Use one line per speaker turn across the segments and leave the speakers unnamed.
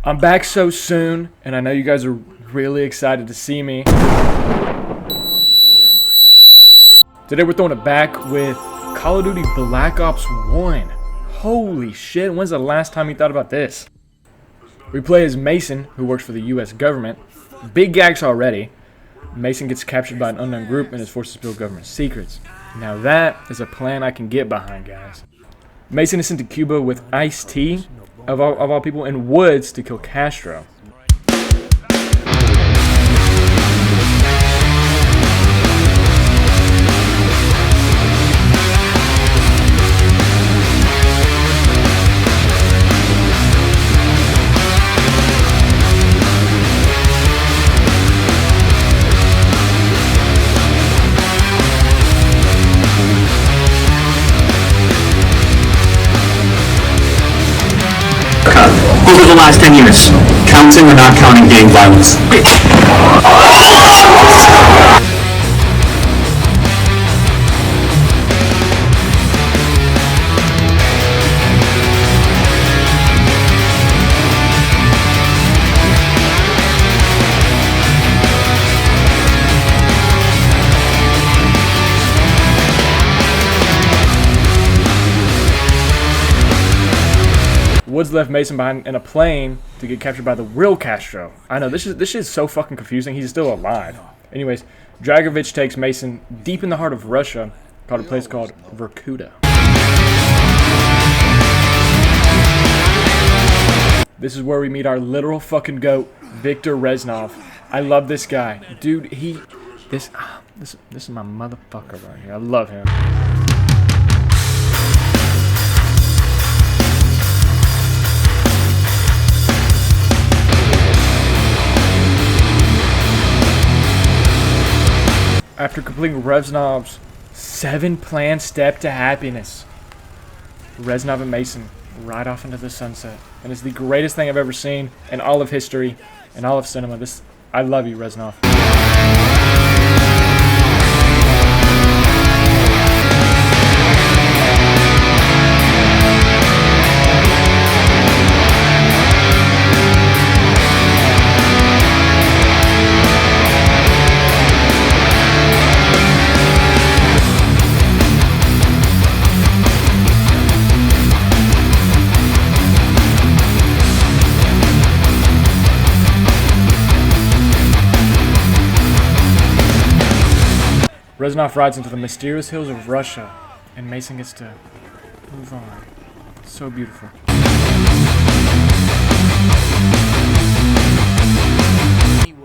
I'm back so soon, and I know you guys are really excited to see me. Today we're throwing it back with Call of Duty Black Ops 1. Holy shit, when's the last time you thought about this? We play as Mason, who works for the US government. Big gags already. Mason gets captured by an unknown group and is forced to spill government secrets. Now that is a plan I can get behind, guys. Mason is sent to Cuba with Ice-T, of all people, and Woods to kill Castro.
Over the last 10 years, counting or not counting gang violence.
Woods left Mason behind in a plane to get captured by the real Castro. I know, this shit is so fucking confusing. He's still alive. Anyways, Dragovich takes Mason deep in the heart of Russia, called a place called Vorkuta. This is where we meet our literal fucking goat, Viktor Reznov. I love this guy. Dude, this is my motherfucker right here. I love him. After completing Reznov's 7-plan step to happiness, Reznov and Mason ride off into the sunset. And it's the greatest thing I've ever seen in all of history, in all of cinema. I love you, Reznov. Reznov rides into the mysterious hills of Russia, and Mason gets to move on. So beautiful.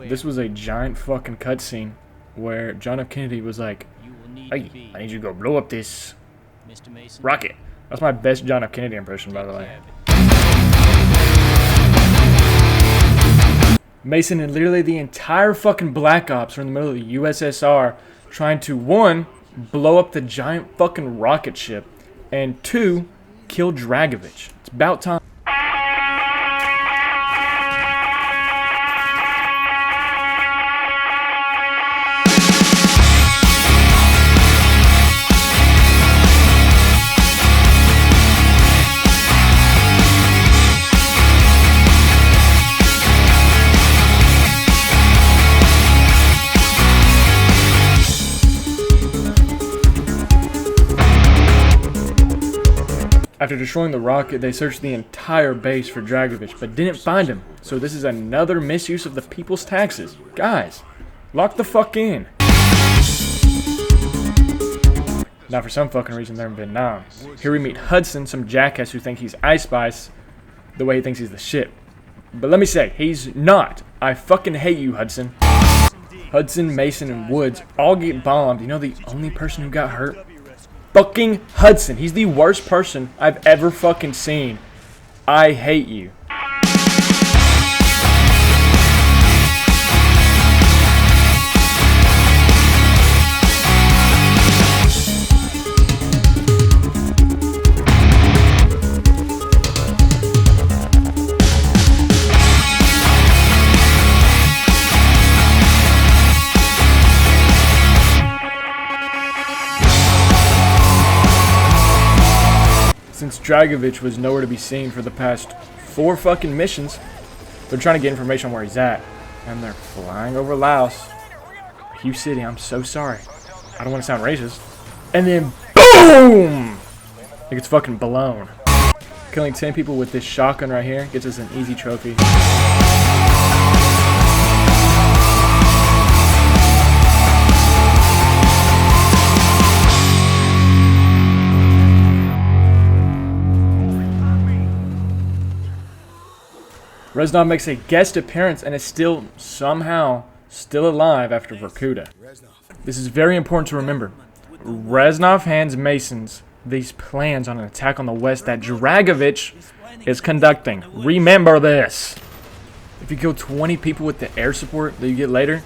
This was a giant fucking cutscene where John F. Kennedy was like, "Hey, I need you to go blow up this rocket." That's my best John F. Kennedy impression, by the way. Mason and literally the entire fucking Black Ops are in the middle of the USSR trying to, 1, blow up the giant fucking rocket ship, and 2, kill Dragovich. It's about time. After destroying the rocket, they searched the entire base for Dragovich, but didn't find him. So this is another misuse of the people's taxes. Guys, lock the fuck in. Now for some fucking reason they're in Vietnam. Here we meet Hudson, some jackass who thinks he's Ice Spice, the way he thinks he's the shit. But let me say, he's not. I fucking hate you, Hudson. Hudson, Mason, and Woods all get bombed. You know the only person who got hurt? Fucking Hudson. He's the worst person I've ever fucking seen. I hate you. Since Dragovich was nowhere to be seen for the past 4 fucking missions, They're trying to get information on where he's at. And they're flying over Laos. Hugh City, I'm so sorry. I don't want to sound racist. And then, BOOM! It gets fucking blown. Killing 10 people with this shotgun right here gets us an easy trophy. Reznov makes a guest appearance and is somehow still alive after Vorkuta. This is very important to remember. Reznov hands Masons these plans on an attack on the west that Dragovich is conducting. Remember this. If you kill 20 people with the air support that you get later,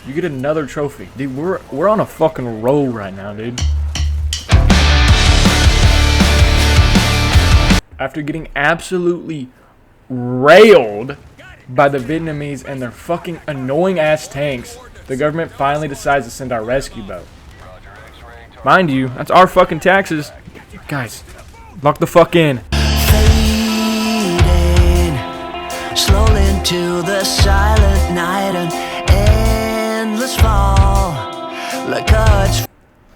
you get another trophy. Dude, we're on a fucking roll right now, dude. After getting absolutely railed by the Vietnamese and their fucking annoying ass tanks, the government finally decides to send our rescue boat. Mind you, that's our fucking taxes. Guys, lock the fuck in.
Fading slowly into the silent night, an endless fall like a...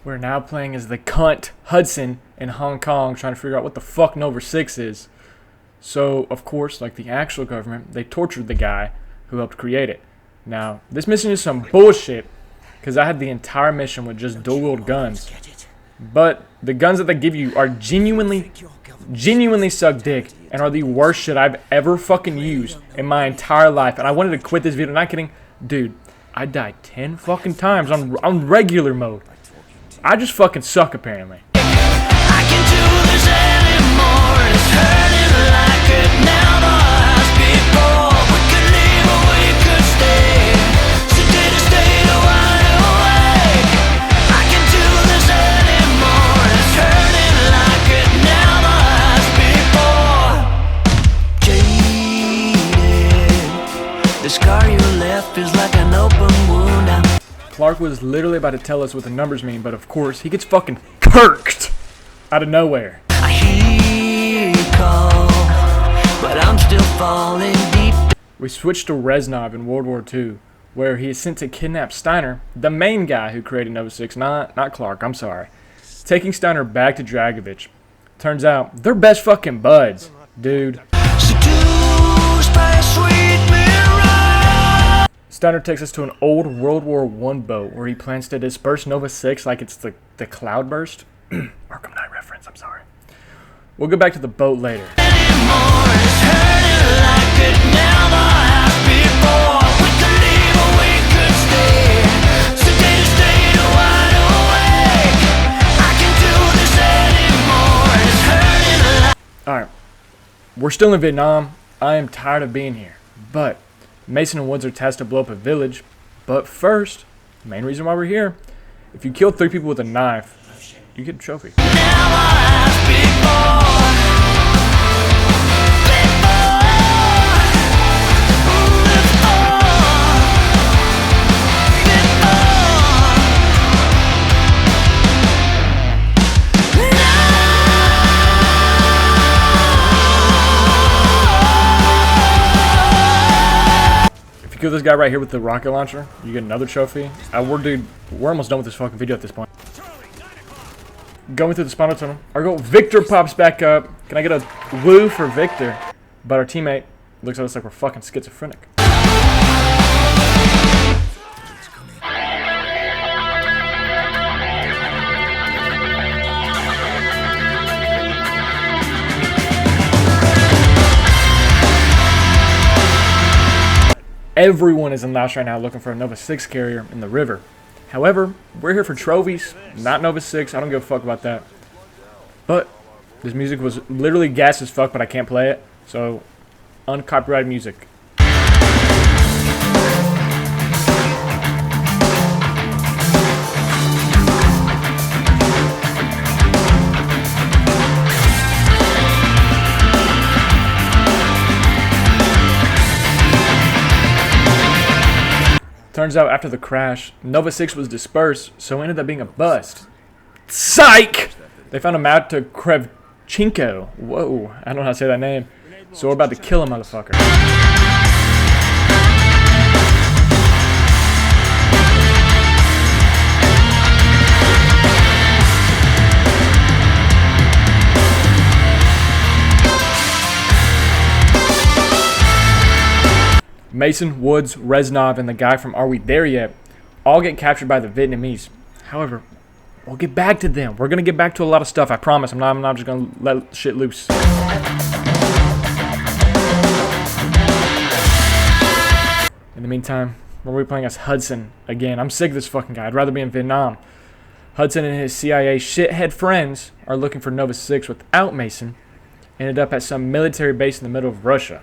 We're now playing as the cunt Hudson in Hong Kong, trying to figure out what the fuck Nova 6 is. So, of course, like the actual government, they tortured the guy who helped create it. Now, this mission is some bullshit, because I had the entire mission with just dual-wield guns. But the guns that they give you are genuinely suck dick, and are the worst shit I've ever fucking used in my entire life. And I wanted to quit this video, not kidding. Dude, I died 10 fucking times on regular mode. I just fucking suck, apparently.
I can do this anymore. It's hurting like it never has before. We could leave or we could stay. So did I stay wide awake? I can do this anymore. It's hurting like it never has before. Jaded, the scar you left is like an open wound.
Clark was literally about to tell us what the numbers mean, but of course, he gets fucking kirked out of nowhere.
I hear you call, but I'm still falling deep.
We switched to Reznov in World War II, where he is sent to kidnap Steiner, the main guy who created Nova 6, not Clark, I'm sorry. Taking Steiner back to Dragovich. Turns out, they're best fucking buds, dude.
Seduced by a sweet mirror.
Steiner takes us to an old World War I boat where he plans to disperse Nova 6 like it's the Cloudburst. Arkham Knight reference, I'm sorry. We'll go back to the boat later. Alright, we're still in Vietnam. I am tired of being here, but Mason and Woods are tasked to blow up a village. But first, the main reason why we're here, if you kill 3 people with a knife, you get a trophy. Kill this guy right here with the rocket launcher, you get another trophy. We're almost done with this fucking video at this point. Going through the spawner tunnel. Our goal, Victor pops back up. Can I get a woo for Victor? But our teammate looks at us like we're fucking schizophrenic. Everyone is in Laos right now looking for a Nova 6 carrier in the river. However, we're here for trophies, not Nova 6. I don't give a fuck about that. But this music was literally gas as fuck, but I can't play it. So, uncopyrighted music. Turns out after the crash, Nova 6 was dispersed, so it ended up being a bust. Psych! They found a map to Krevchenko. Whoa, I don't know how to say that name. So we're about to kill a motherfucker. Mason, Woods, Reznov, and the guy from Are We There Yet all get captured by the Vietnamese. However, we'll get back to them. We're going to get back to a lot of stuff, I promise. I'm not just going to let shit loose. In the meantime, we're going to be playing as Hudson again. I'm sick of this fucking guy. I'd rather be in Vietnam. Hudson and his CIA shithead friends are looking for Nova 6 without Mason. Ended up at some military base in the middle of Russia.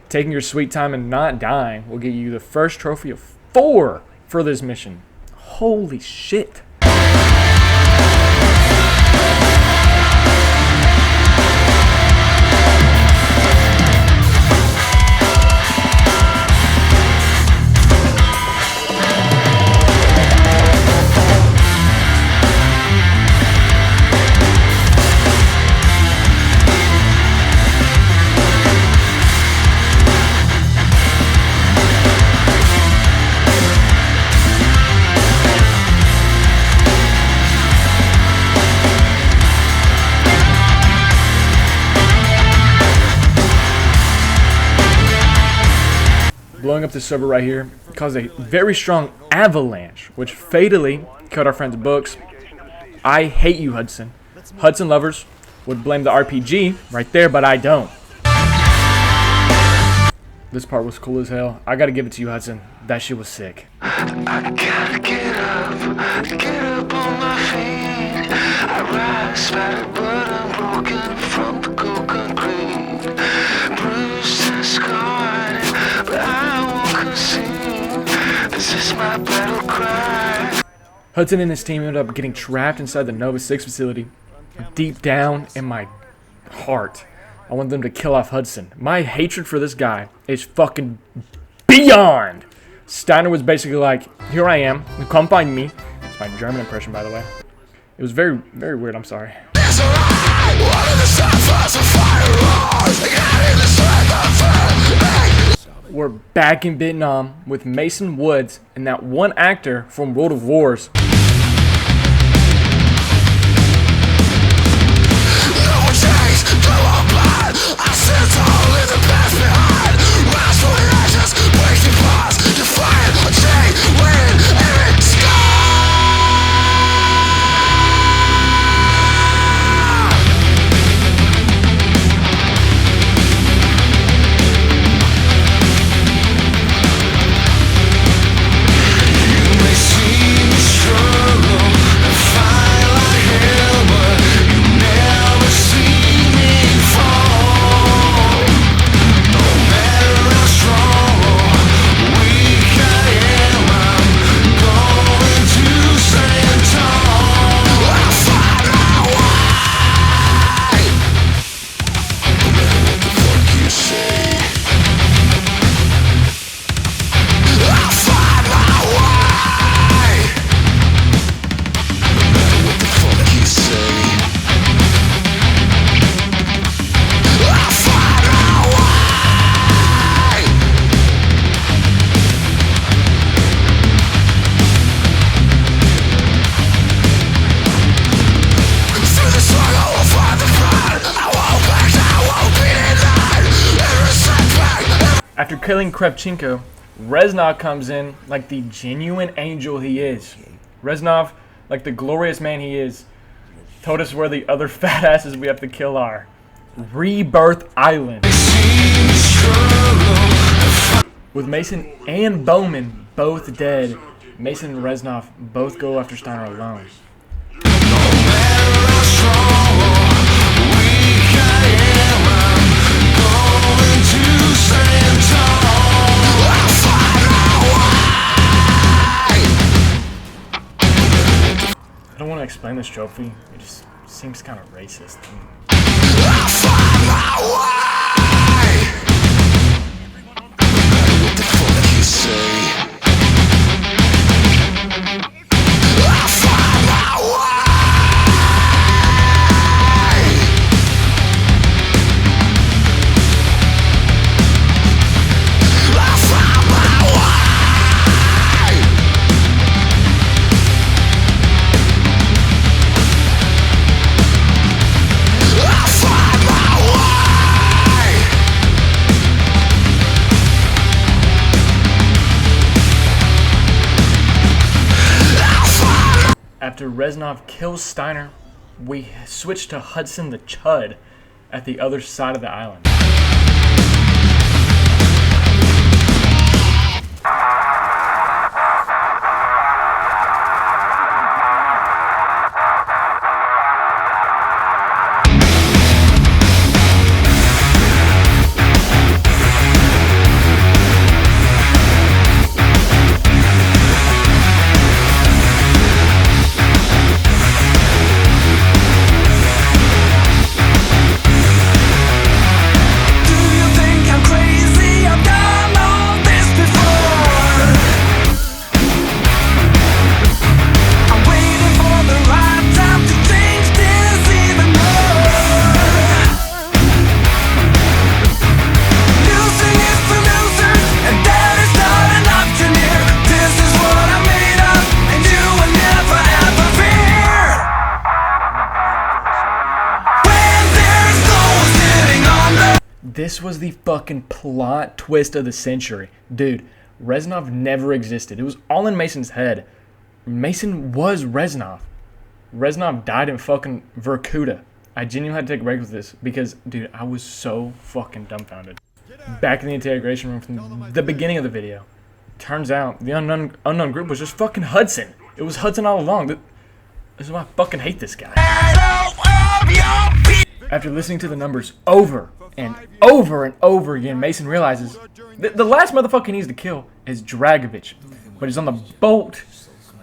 Taking your sweet time and not dying will get you the first trophy of 4 for this mission. Holy shit. Blowing up this server right here caused a very strong avalanche, which fatally cut our friend's books. I hate you, Hudson. Hudson lovers would blame the RPG right there, but I don't. This part was cool as hell. I gotta give it to you, Hudson. That shit was sick.
I gotta get up on my feet. I rise back, but I'm broken from the cold concrete. Bruised and scarred, but I won't concede. This is my battle cry.
Hudson and his team ended up getting trapped inside the Nova 6 facility. Deep down in my heart, I want them to kill off Hudson. My hatred for this guy is fucking beyond. Steiner was basically like, here I am, come find me. It's my German impression, by the way. It was very, very weird, I'm sorry. We're back in Vietnam with Mason Woods and that one actor from World of Wars. After killing Kravchenko, Reznov comes in like the genuine angel he is. Reznov, like the glorious man he is, told us where the other fat asses we have to kill are. Rebirth Island. With Mason and Bowman both dead, Mason and Reznov both go after Steiner alone. I don't want to explain this trophy, it just seems kind of racist.
What the fuck you say?
after Reznov kills Steiner, we switch to Hudson the Chud at the other side of the island. This was the fucking plot twist of the century. Dude, Reznov never existed. It was all in Mason's head. Mason was Reznov. Reznov died in fucking Vorkuta. I genuinely had to take a break with this because, dude, I was so fucking dumbfounded. Back in the interrogation room from the beginning of the video. Turns out the unknown group was just fucking Hudson. It was Hudson all along. This is why I fucking hate this guy. After listening to the numbers over and over again, Mason realizes the last motherfucker he needs to kill is Dragovich, but he's on the boat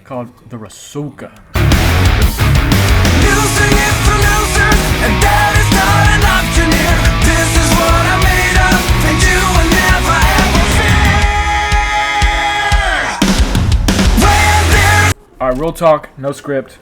called the Rasuka. Alright, real talk, no script.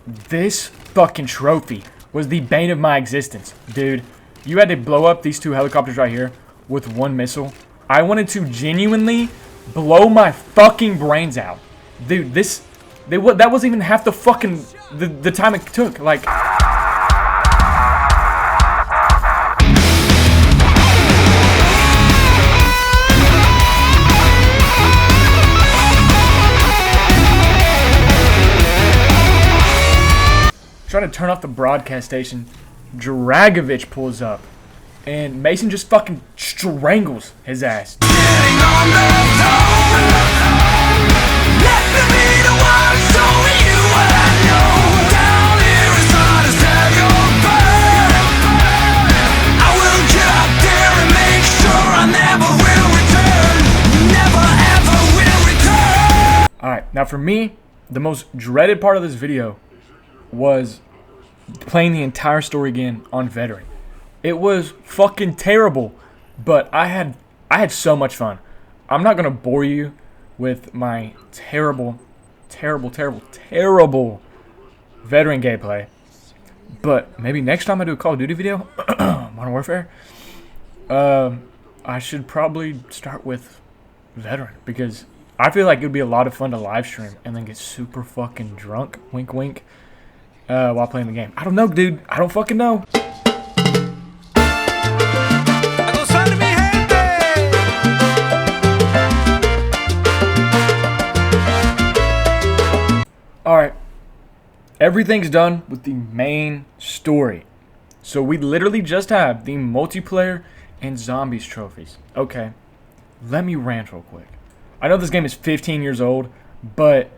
This fucking trophy was the bane of my existence. Dude, you had to blow up these two helicopters right here with one missile. I wanted to genuinely blow my fucking brains out. Dude, that wasn't even half the fucking, the time it took. Like, trying to turn off the broadcast station, Dragovich pulls up, and Mason just fucking strangles his ass. Alright, now for me, the most dreaded part of this video was playing the entire story again on Veteran. It was fucking terrible, but I had so much fun. I'm not gonna bore you with my terrible Veteran gameplay, but maybe next time I do a Call of Duty video, Modern Warfare, I should probably start with Veteran, because I feel like it would be a lot of fun to live stream and then get super fucking drunk, wink wink, while playing the game. I don't know, dude. I don't fucking know. Alright. Everything's done with the main story. So we literally just have the multiplayer and zombies trophies. Okay. Let me rant real quick. I know this game is 15 years old, but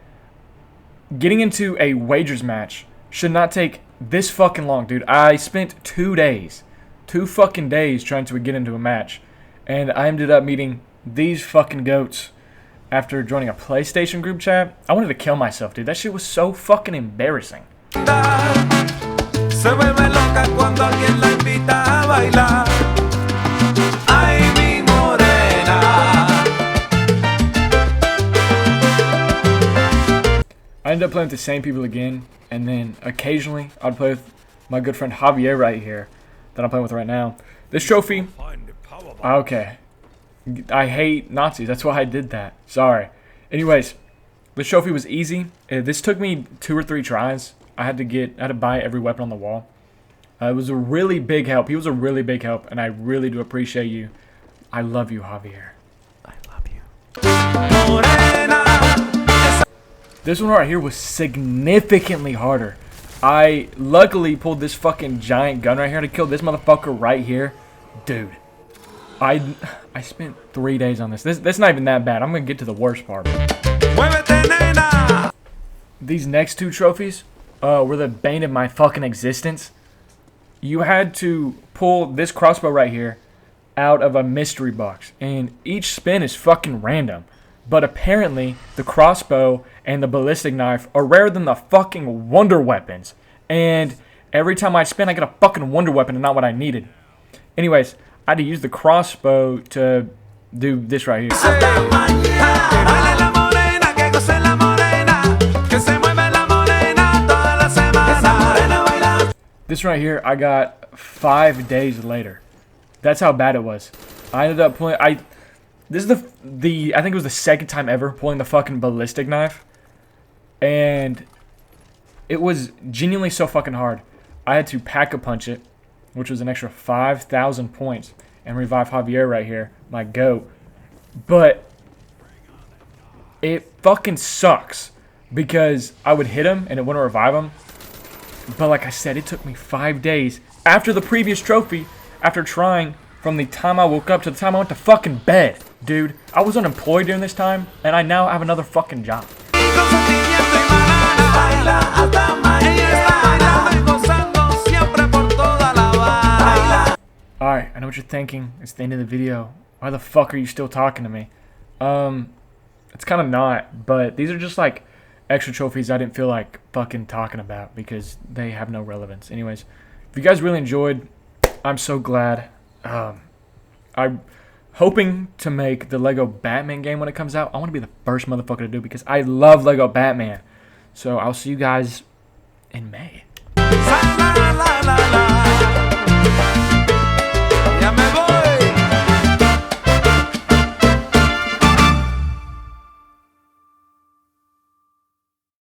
getting into a wagers match should not take this fucking long, dude. I spent 2 fucking days trying to get into a match, and I ended up meeting these fucking goats after joining a PlayStation group chat. I wanted to kill myself, dude. That shit was so fucking embarrassing. I ended up playing with the same people again, and then occasionally I'd play with my good friend Javier right here that I'm playing with right now. This trophy, okay, I hate Nazis, that's why I did that, sorry. Anyways, this trophy was easy. This took me 2 or 3 tries. I had to buy every weapon on the wall. It was a really big help. He was a really big help, and I really do appreciate you. I love you, Javier. I love you. This one right here was significantly harder. I luckily pulled this fucking giant gun right here to kill this motherfucker right here. Dude, I spent 3 days on this. That's not even that bad. I'm going to get to the worst part. These next 2 trophies were the bane of my fucking existence. You had to pull this crossbow right here out of a mystery box. And each spin is fucking random. But apparently, the crossbow and the ballistic knife are rarer than the fucking wonder weapons. And every time I spin, I get a fucking wonder weapon and not what I needed. Anyways, I had to use the crossbow to do this right here. This right here, I got 5 days later. That's how bad it was. I ended up pulling... This is I think it was the second time ever pulling the fucking ballistic knife. And it was genuinely so fucking hard. I had to pack-a-punch it, which was an extra 5,000 points, and revive Javier right here, my goat. But it fucking sucks because I would hit him and it wouldn't revive him. But like I said, it took me 5 days after the previous trophy, after trying from the time I woke up to the time I went to fucking bed. Dude, I was unemployed during this time, and I now have another fucking job. Alright, I know what you're thinking. It's the end of the video. Why the fuck are you still talking to me? It's kind of not, but these are just like extra trophies I didn't feel like fucking talking about because they have no relevance. Anyways, if you guys really enjoyed, I'm so glad. I'm hoping to make the Lego Batman game when it comes out. I want to be the first motherfucker to do it because I love Lego Batman. So I'll see you guys in May.